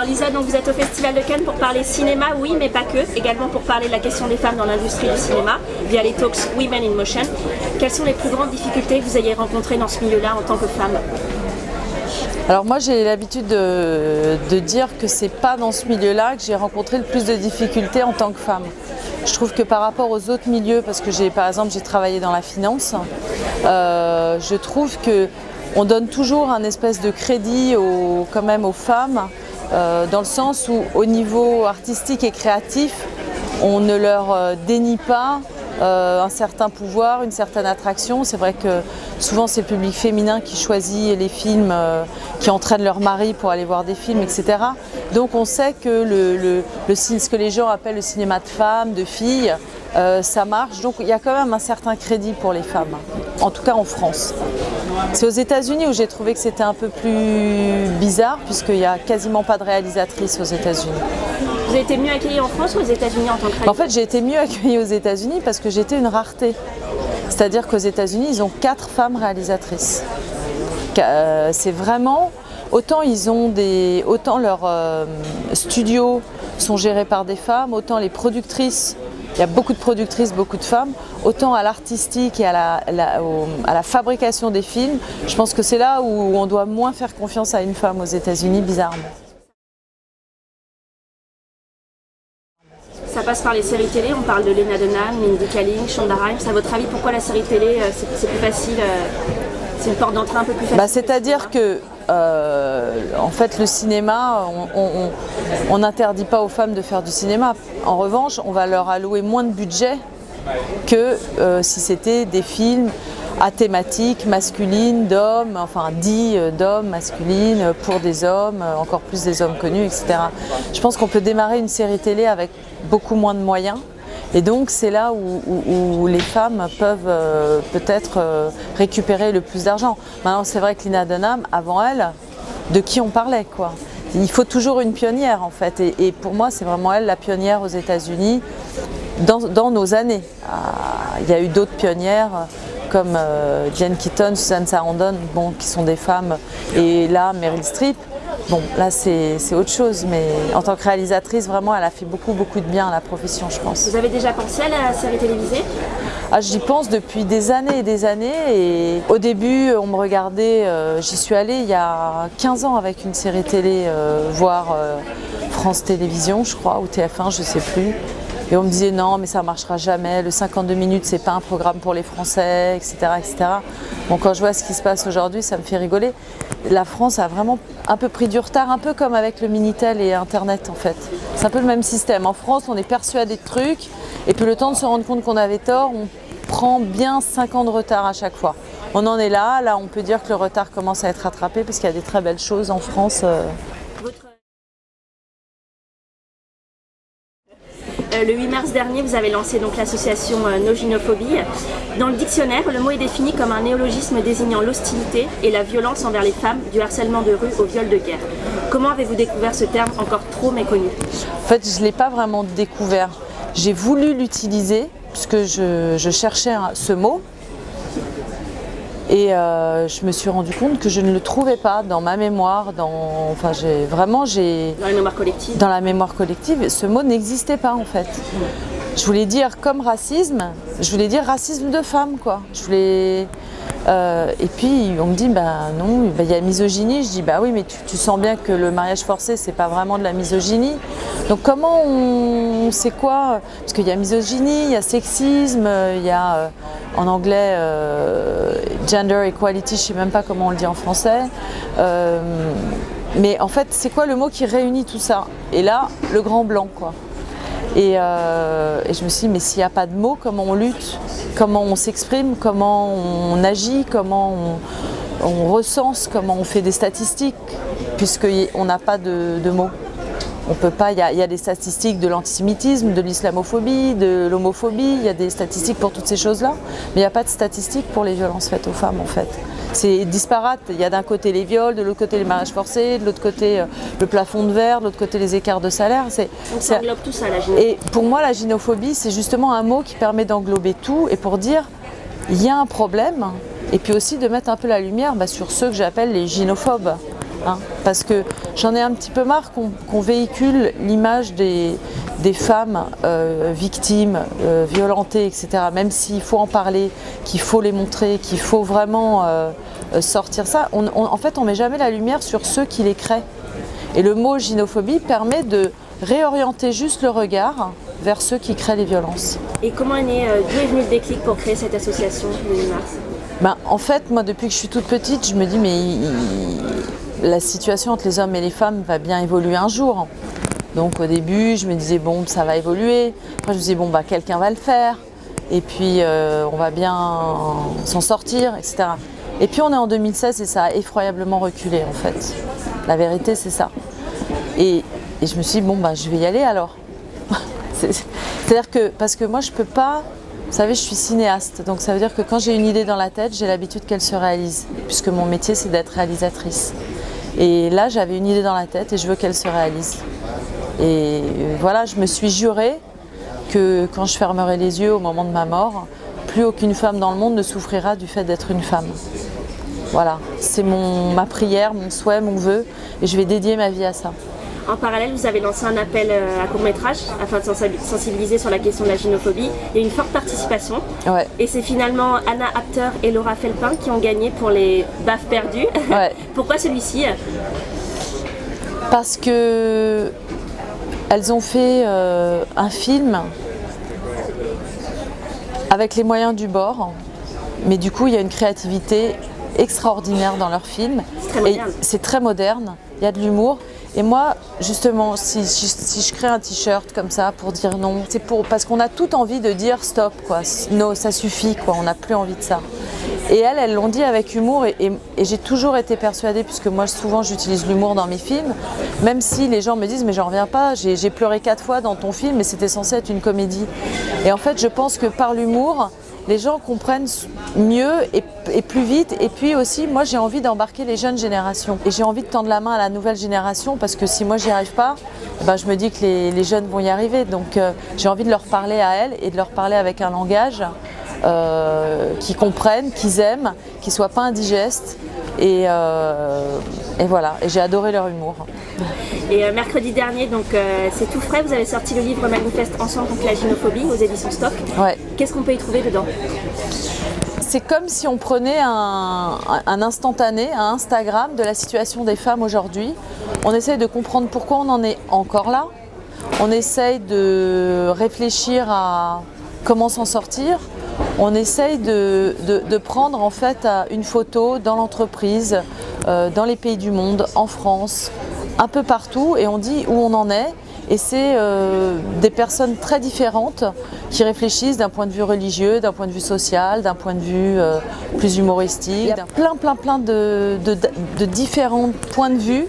Alors Lisa, donc vous êtes au Festival de Cannes pour parler cinéma, oui, mais pas que. Également pour parler de la question des femmes dans l'industrie du cinéma, via les talks Women in Motion. Quelles sont les plus grandes difficultés que vous ayez rencontrées dans ce milieu-là en tant que femme? Alors moi j'ai l'habitude de dire que c'est pas dans ce milieu-là que j'ai rencontré le plus de difficultés en tant que femme. Je trouve que par rapport aux autres milieux, parce que par exemple j'ai travaillé dans la finance, je trouve qu'on donne toujours un espèce de crédit quand même aux femmes, dans le sens où au niveau artistique et créatif, on ne leur dénie pas un certain pouvoir, une certaine attraction. C'est vrai que souvent c'est le public féminin qui choisit les films, qui entraînent leur mari pour aller voir des films, etc. Donc on sait que ce que les gens appellent le cinéma de femmes, de filles, ça marche. Donc il y a quand même un certain crédit pour les femmes, en tout cas en France. C'est aux États-Unis où j'ai trouvé que c'était un peu plus bizarre, puisqu'il n'y a quasiment pas de réalisatrices aux États-Unis. Vous avez été mieux accueillie en France ou aux États-Unis en tant que réalisatrice? En fait, j'ai été mieux accueillie aux États-Unis parce que j'étais une rareté. C'est-à-dire qu'aux États-Unis, ils ont 4 femmes réalisatrices. C'est vraiment... Autant leurs studios sont gérés par des femmes, autant les productrices, il y a beaucoup de productrices, beaucoup de femmes, autant à l'artistique et à la fabrication des films, je pense que c'est là où on doit moins faire confiance à une femme aux États-Unis, bizarrement. Ça passe par les séries télé, on parle de Lena Dunham, Mindy Kaling, Shonda Rhimes. À votre avis, pourquoi la série télé, c'est plus facile, c'est une porte d'entrée un peu plus facile? C'est-à-dire que, en fait, le cinéma, on n'interdit pas aux femmes de faire du cinéma. En revanche, on va leur allouer moins de budget que si c'était des films à thématique masculine, d'hommes, enfin dits d'hommes, masculines, pour des hommes, encore plus des hommes connus, etc. Je pense qu'on peut démarrer une série télé avec beaucoup moins de moyens. Et donc c'est là où les femmes peuvent peut-être récupérer le plus d'argent. Maintenant c'est vrai que Lena Dunham, avant elle, de qui on parlait quoi. Il faut toujours une pionnière en fait. Et pour moi c'est vraiment elle la pionnière aux États-Unis dans nos années. Il y a eu d'autres pionnières comme Diane Keaton, Susan Sarandon, qui sont des femmes. Et là Meryl Streep. Bon, là c'est autre chose, mais en tant que réalisatrice, vraiment, elle a fait beaucoup de bien à la profession, je pense. Vous avez déjà pensé à la série télévisée? J'y pense depuis des années et des années. Et au début, on me regardait, j'y suis allée il y a 15 ans avec une série télé, voir France Télévisions, je crois, ou TF1, je sais plus. Et on me disait non, mais ça ne marchera jamais, le 52 minutes, c'est pas un programme pour les Français, etc., etc. Bon, quand je vois ce qui se passe aujourd'hui, ça me fait rigoler. La France a vraiment un peu pris du retard, un peu comme avec le Minitel et Internet en fait. C'est un peu le même système. En France, on est persuadé de trucs, et puis le temps de se rendre compte qu'on avait tort, on prend bien 5 ans de retard à chaque fois. On en est là, on peut dire que le retard commence à être rattrapé parce qu'il y a des très belles choses en France. Le 8 mars dernier, vous avez lancé donc l'association No Gynophobie. Dans le dictionnaire, le mot est défini comme un néologisme désignant l'hostilité et la violence envers les femmes, du harcèlement de rue au viol de guerre. Comment avez-vous découvert ce terme encore trop méconnu? En fait, je ne l'ai pas vraiment découvert. J'ai voulu l'utiliser puisque je cherchais ce mot. Et je me suis rendu compte que je ne le trouvais pas dans ma mémoire, dans la mémoire collective, ce mot n'existait pas en fait. Je voulais dire comme racisme, je voulais dire racisme de femme quoi. Et puis on me dit non, il y a misogynie. Je dis oui, mais tu sens bien que le mariage forcé c'est pas vraiment de la misogynie. Donc comment on sait quoi? Parce qu'il y a misogynie, il y a sexisme, il y a en anglais gender equality, je sais même pas comment on le dit en français. Mais en fait c'est quoi le mot qui réunit tout ça? Et là le grand blanc quoi. Et je me suis dit, mais s'il n'y a pas de mots, comment on lutte? Comment on s'exprime? Comment on agit? Comment on recense? Comment on fait des statistiques? Puisqu'on n'a pas de mots. On peut pas, il y a des statistiques de l'antisémitisme, de l'islamophobie, de l'homophobie, il y a des statistiques pour toutes ces choses-là, mais il n'y a pas de statistiques pour les violences faites aux femmes en fait. C'est disparate, il y a d'un côté les viols, de l'autre côté les mariages forcés, de l'autre côté le plafond de verre, de l'autre côté les écarts de salaire. Ça englobe tout ça, la gynophobie. Et pour moi la gynophobie c'est justement un mot qui permet d'englober tout et pour dire il y a un problème et puis aussi de mettre un peu la lumière sur ceux que j'appelle les gynophobes. hein, parce que j'en ai un petit peu marre qu'on véhicule l'image des femmes victimes, violentées, etc. Même s'il faut en parler, qu'il faut les montrer, qu'il faut vraiment sortir ça, en fait on ne met jamais la lumière sur ceux qui les créent. Et le mot gynophobie permet de réorienter juste le regard vers ceux qui créent les violences. Et comment d'où est venu le déclic pour créer cette association le 8 mars? En fait, moi depuis que je suis toute petite, je me dis mais la situation entre les hommes et les femmes va bien évoluer un jour. Donc au début, je me disais bon, ça va évoluer. Après je me disais bon, quelqu'un va le faire. Et puis on va bien s'en sortir, etc. Et puis on est en 2016 et ça a effroyablement reculé en fait. La vérité c'est ça. Et je me suis dit bon, je vais y aller alors. C'est-à-dire que, parce que moi je peux pas, vous savez je suis cinéaste, donc ça veut dire que quand j'ai une idée dans la tête, j'ai l'habitude qu'elle se réalise, puisque mon métier c'est d'être réalisatrice. Et là j'avais une idée dans la tête et je veux qu'elle se réalise. Et voilà, je me suis juré que quand je fermerai les yeux au moment de ma mort, plus aucune femme dans le monde ne souffrira du fait d'être une femme. Voilà, c'est ma prière, mon souhait, mon vœu, et je vais dédier ma vie à ça. En parallèle, vous avez lancé un appel à court-métrage afin de sensibiliser sur la question de la gynophobie. Il y a eu une forte participation. Ouais. Et c'est finalement Anna Apter et Laura Felpin qui ont gagné pour les baffes perdues. Ouais. Pourquoi celui-ci? Parce que elles ont fait un film avec les moyens du bord, mais du coup il y a une créativité extraordinaire dans leur film. C'est très moderne, il y a de l'humour. Et moi, justement, si je crée un t-shirt comme ça pour dire non, c'est parce qu'on a toute envie de dire stop, quoi. Non, ça suffit, quoi. On n'a plus envie de ça. Et elles l'ont dit avec humour et j'ai toujours été persuadée, puisque moi souvent j'utilise l'humour dans mes films, même si les gens me disent mais j'en reviens pas, j'ai pleuré 4 fois dans ton film et c'était censé être une comédie. Et en fait je pense que par l'humour, les gens comprennent mieux et plus vite. Et puis aussi, moi j'ai envie d'embarquer les jeunes générations. Et j'ai envie de tendre la main à la nouvelle génération parce que si moi j'y arrive pas, je me dis que les jeunes vont y arriver. Donc j'ai envie de leur parler à elles et de leur parler avec un langage qu'ils comprennent, qu'ils aiment, qui ne soit pas indigeste. Et voilà, et j'ai adoré leur humour. Et mercredi dernier, donc c'est tout frais, vous avez sorti le livre Manifeste ensemble contre la gynophobie aux éditions Stock. Ouais. Qu'est-ce qu'on peut y trouver dedans? C'est comme si on prenait un instantané, un Instagram de la situation des femmes aujourd'hui. On essaye de comprendre pourquoi on en est encore là. On essaye de réfléchir à comment s'en sortir. On essaye de prendre en fait une photo dans l'entreprise, dans les pays du monde, en France, un peu partout, et on dit où on en est. Et c'est des personnes très différentes qui réfléchissent d'un point de vue religieux, d'un point de vue social, d'un point de vue plus humoristique. Il y a plein de différents points de vue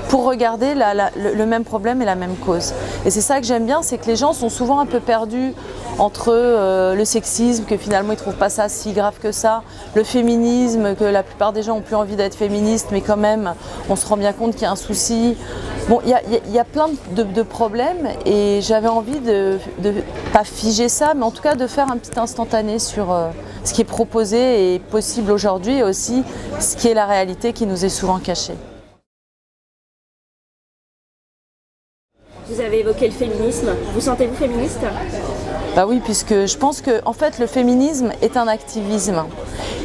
pour regarder le même problème et la même cause. Et c'est ça que j'aime bien, c'est que les gens sont souvent un peu perdus entre le sexisme, que finalement ils ne trouvent pas ça si grave que ça, le féminisme, que la plupart des gens n'ont plus envie d'être féministes, mais quand même on se rend bien compte qu'il y a un souci. Bon, il y a plein de problèmes et j'avais envie de pas figer ça, mais en tout cas de faire un petit instantané sur ce qui est proposé et possible aujourd'hui, et aussi ce qui est la réalité qui nous est souvent cachée. Vous avez évoqué le féminisme. Vous sentez-vous féministe? Bah oui, puisque je pense que en fait, le féminisme est un activisme.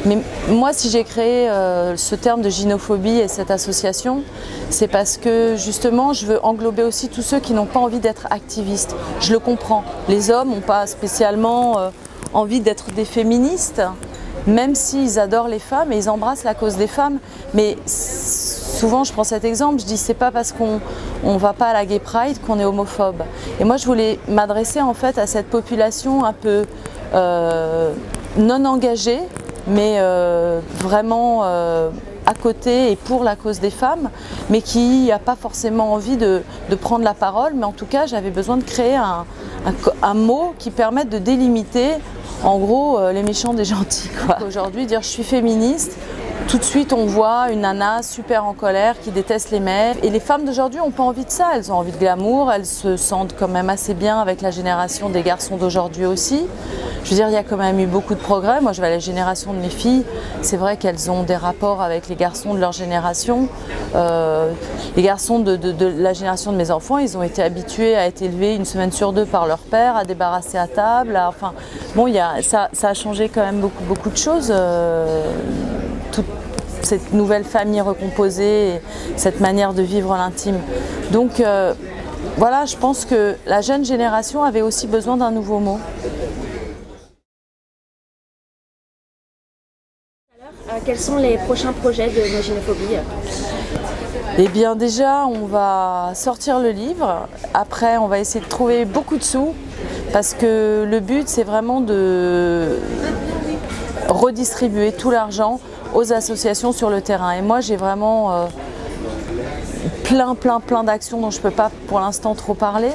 Mais moi, si j'ai créé ce terme de gynophobie et cette association, c'est parce que justement, je veux englober aussi tous ceux qui n'ont pas envie d'être activistes. Je le comprends. Les hommes n'ont pas spécialement envie d'être des féministes, même s'ils adorent les femmes et ils embrassent la cause des femmes. Mais souvent, je prends cet exemple, je dis c'est pas parce qu'on ne va pas à la Gay Pride qu'on est homophobe. Et moi, je voulais m'adresser en fait à cette population un peu non engagée, mais vraiment à côté et pour la cause des femmes, mais qui n'a pas forcément envie de prendre la parole. Mais en tout cas, j'avais besoin de créer un mot qui permette de délimiter en gros les méchants des gentils. Aujourd'hui, dire je suis féministe, tout de suite on voit une nana super en colère qui déteste les mecs. Et les femmes d'aujourd'hui n'ont pas envie de ça, elles ont envie de glamour, elles se sentent quand même assez bien avec la génération des garçons d'aujourd'hui aussi. Je veux dire, il y a quand même eu beaucoup de progrès. Moi, je vais à la génération de mes filles. C'est vrai qu'elles ont des rapports avec les garçons de leur génération. Les garçons de la génération de mes enfants, ils ont été habitués à être élevés une semaine sur deux par leur père, à débarrasser à table. Enfin, bon, ça a changé quand même beaucoup de choses. Toute cette nouvelle famille recomposée, cette manière de vivre l'intime. Donc, voilà, je pense que la jeune génération avait aussi besoin d'un nouveau mot. Quels sont les prochains projets de Noginophobie ? Eh bien déjà, on va sortir le livre. Après, on va essayer de trouver beaucoup de sous parce que le but, c'est vraiment de redistribuer tout l'argent aux associations sur le terrain. Et moi, j'ai vraiment plein d'actions dont je ne peux pas pour l'instant trop parler.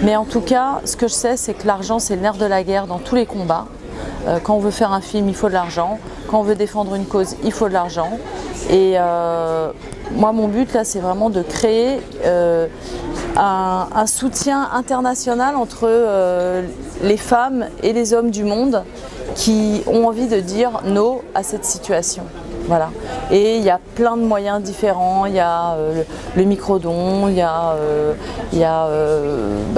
Mais en tout cas, ce que je sais, c'est que l'argent, c'est le nerf de la guerre dans tous les combats. Quand on veut faire un film, il faut de l'argent. Quand on veut défendre une cause, il faut de l'argent. Et moi, mon but, là, c'est vraiment de créer un soutien international entre les femmes et les hommes du monde qui ont envie de dire non à cette situation. Voilà. Et il y a plein de moyens différents, il y a le micro-don, il y a,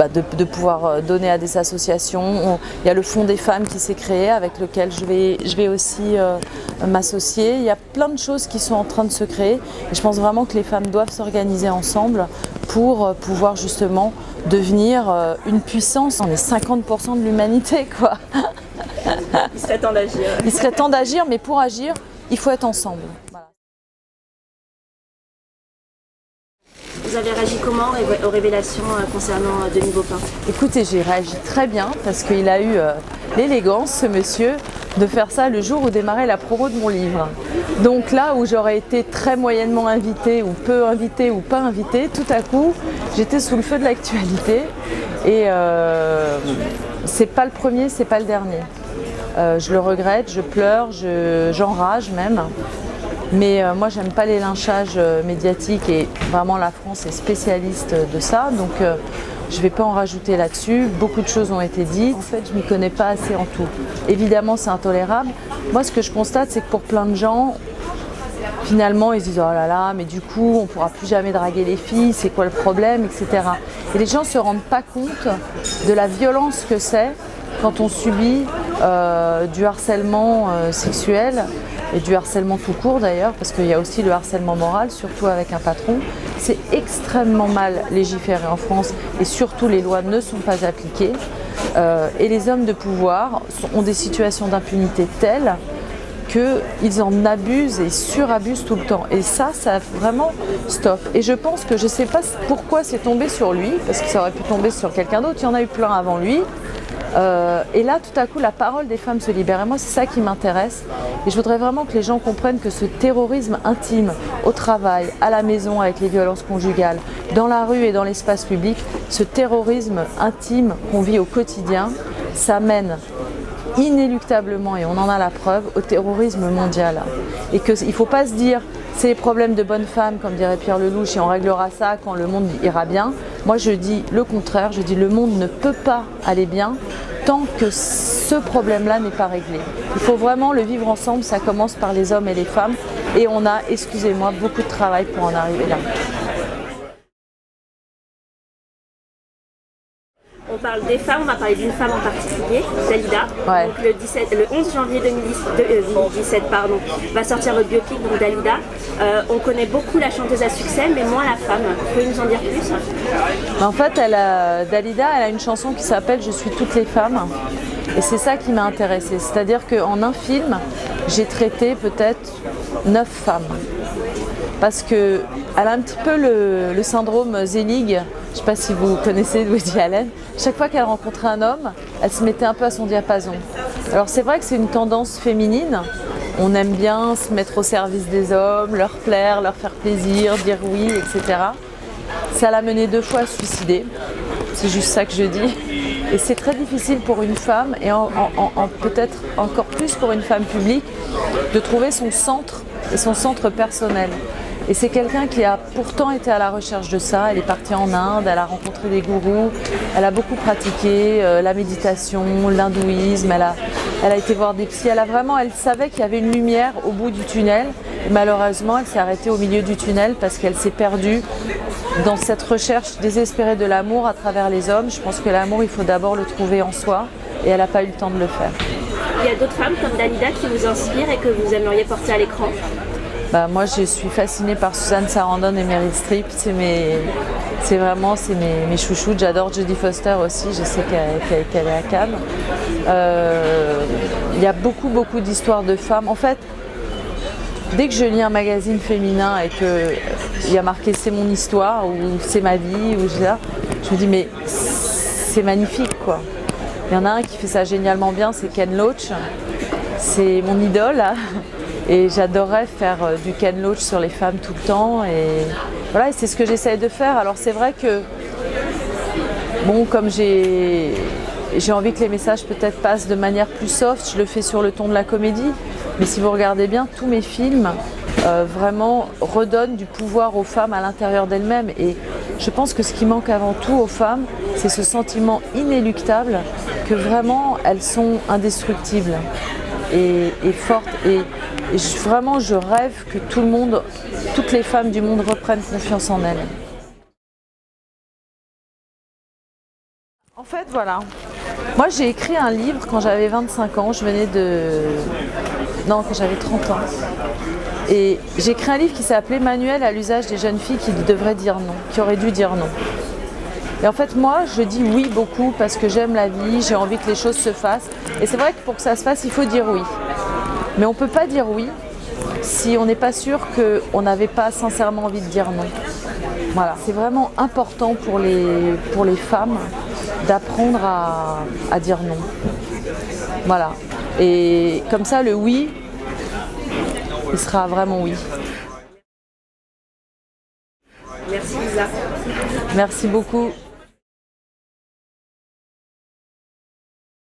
de pouvoir donner à des associations, il y a le Fonds des femmes qui s'est créé avec lequel je vais aussi m'associer. Il y a plein de choses qui sont en train de se créer et je pense vraiment que les femmes doivent s'organiser ensemble pour pouvoir justement devenir une puissance. On est 50% de l'humanité, quoi. Il serait temps d'agir. Il serait temps d'agir, mais pour agir, il faut être ensemble. Voilà. Vous avez réagi comment aux révélations concernant Denis Baupin ? Écoutez, j'ai réagi très bien parce qu'il a eu l'élégance, ce monsieur, de faire ça le jour où démarrait la promo de mon livre. Donc là où j'aurais été très moyennement invitée ou peu invitée ou pas invitée, tout à coup, j'étais sous le feu de l'actualité. Et c'est pas le premier, c'est pas le dernier. Je le regrette, je pleure, j'enrage même. Mais moi, j'aime pas les lynchages médiatiques et vraiment la France est spécialiste de ça. Donc je ne vais pas en rajouter là-dessus. Beaucoup de choses ont été dites. En fait, je ne m'y connais pas assez en tout. Évidemment, c'est intolérable. Moi, ce que je constate, c'est que pour plein de gens, finalement, ils se disent « Oh là là, mais du coup, on ne pourra plus jamais draguer les filles, c'est quoi le problème ?» etc. Et les gens ne se rendent pas compte de la violence que c'est quand on subit du harcèlement sexuel et du harcèlement tout court d'ailleurs, parce qu'il y a aussi le harcèlement moral, surtout avec un patron. C'est extrêmement mal légiféré en France et surtout les lois ne sont pas appliquées. Et les hommes de pouvoir ont des situations d'impunité telles qu'ils en abusent et surabusent tout le temps. Et ça vraiment stop. Et je pense que je ne sais pas pourquoi c'est tombé sur lui, parce que ça aurait pu tomber sur quelqu'un d'autre, il y en a eu plein avant lui. Et là, tout à coup, la parole des femmes se libère. Et moi, c'est ça qui m'intéresse. Et je voudrais vraiment que les gens comprennent que ce terrorisme intime, au travail, à la maison, avec les violences conjugales, dans la rue et dans l'espace public, ce terrorisme intime qu'on vit au quotidien, ça mène inéluctablement, et on en a la preuve, au terrorisme mondial. Et qu'il ne faut pas se dire c'est les problèmes de bonnes femmes, comme dirait Pierre Lelouch, et on réglera ça quand le monde ira bien. Moi, je dis le contraire, je dis le monde ne peut pas aller bien tant que ce problème-là n'est pas réglé. Il faut vraiment le vivre ensemble, ça commence par les hommes et les femmes, et on a, excusez-moi, beaucoup de travail pour en arriver là. On parle des femmes, on va parler d'une femme en particulier, Dalida. Ouais. Donc le 11 janvier 2017, va sortir votre biopic, donc Dalida. On connaît beaucoup la chanteuse à succès, mais moins la femme. Vous pouvez nous en dire plus ? En fait, Dalida, elle a une chanson qui s'appelle « Je suis toutes les femmes ». Et c'est ça qui m'a intéressée. C'est-à-dire qu'en un film, j'ai traité peut-être 9 femmes. Parce qu'elle a un petit peu le syndrome Zelig. Je ne sais pas si vous connaissez Woody Allen. Chaque fois qu'elle rencontrait un homme, elle se mettait un peu à son diapason. Alors c'est vrai que c'est une tendance féminine. On aime bien se mettre au service des hommes, leur plaire, leur faire plaisir, dire oui, etc. Ça l'a menée 2 fois à se suicider. C'est juste ça que je dis. Et c'est très difficile pour une femme, et peut-être encore plus pour une femme publique, de trouver son centre et son centre personnel. Et c'est quelqu'un qui a pourtant été à la recherche de ça. Elle est partie en Inde, elle a rencontré des gourous, elle a beaucoup pratiqué la méditation, l'hindouisme, elle a été voir des psys. Elle savait qu'il y avait une lumière au bout du tunnel. Et malheureusement, elle s'est arrêtée au milieu du tunnel parce qu'elle s'est perdue dans cette recherche désespérée de l'amour à travers les hommes. Je pense que l'amour, il faut d'abord le trouver en soi et elle n'a pas eu le temps de le faire. Il y a d'autres femmes comme Dalida qui vous inspirent et que vous aimeriez porter à l'écran? Moi, je suis fascinée par Susan Sarandon et Meryl Streep. C'est mes chouchoutes. J'adore Jodie Foster aussi. Je sais qu'elle est à Cannes. Il y a beaucoup d'histoires de femmes. En fait, dès que je lis un magazine féminin et qu'il y a marqué c'est mon histoire ou c'est ma vie, je me dis mais c'est magnifique quoi. Il y en a un qui fait ça génialement bien, c'est Ken Loach. C'est mon idole. Et j'adorerais faire du Ken Loach sur les femmes tout le temps. Et voilà, et c'est ce que j'essaye de faire. Alors c'est vrai que, comme j'ai envie que les messages peut-être passent de manière plus soft, je le fais sur le ton de la comédie. Mais si vous regardez bien, tous mes films vraiment redonnent du pouvoir aux femmes à l'intérieur d'elles-mêmes. Et je pense que ce qui manque avant tout aux femmes, c'est ce sentiment inéluctable que vraiment elles sont indestructibles et fortes. Et vraiment, je rêve que toutes les femmes du monde reprennent confiance en elles. En fait, voilà. Moi, j'ai écrit un livre quand j'avais 25 ans. Quand j'avais 30 ans. Et j'ai écrit un livre qui s'appelait Manuel à l'usage des jeunes filles qui devraient dire non, qui auraient dû dire non. Et en fait, moi, je dis oui beaucoup parce que j'aime la vie, j'ai envie que les choses se fassent. Et c'est vrai que pour que ça se fasse, il faut dire oui. Mais on ne peut pas dire oui si on n'est pas sûr qu'on n'avait pas sincèrement envie de dire non. Voilà. C'est vraiment important pour les femmes d'apprendre à dire non. Voilà. Et comme ça, le oui, il sera vraiment oui. Merci Lisa. Merci beaucoup.